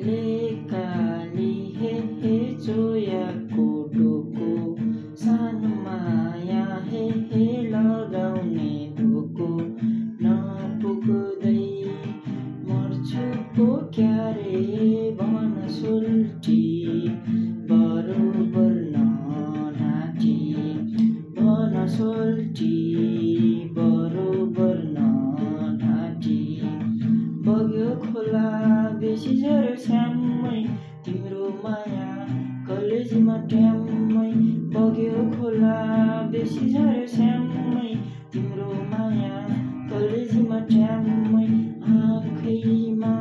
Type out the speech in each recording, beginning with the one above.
लेकाली हे चोयाको डोको सानो माया हे लगाउने धोको नपुग्दै मर्छु पो क्यारे भन सोल्टी बरोबर नढाँटी भन सोल्टी बरोबर नढाँटी बग्यो खोला बेसी झऱ्यो छ्याम्मै तिम्रो माया कलेजीमा ट्याम्मै बग्यो खोला बेसी झऱ्यो छ्याम्मै तिम्रो माया कलेजीमा ट्याम्मै आँखैमा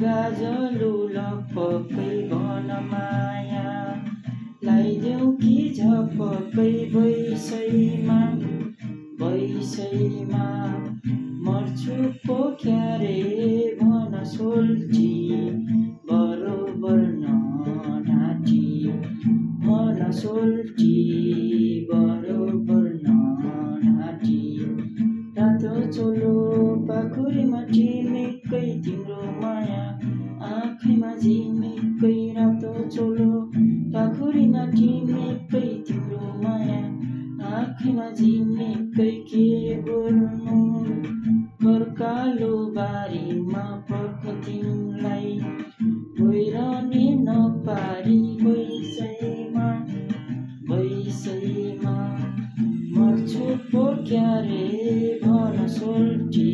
गाजलु लपक्कै भन माया लाइदेऊ कि झपक्कै बैसैमा बैसैमा मर्छु पो क्यारे भन सोल्टी बरोबर नढाँटी भन सोल्टी बरोबर नढाँटी रातो चोलो पाखुरीमा टिमेकै तिम्रो माया आँखैमा झिमेकै रातो चोलो पाखुरीमा टिमेकै तिम्रो माया आँखैमा झिमेकै के गर्नु पर्कालो बारीमा पर्ख तिमीलाई भइरहने नपारी बैसैमा बैसैमा मर्छु पो क्यारे भन सोल्टी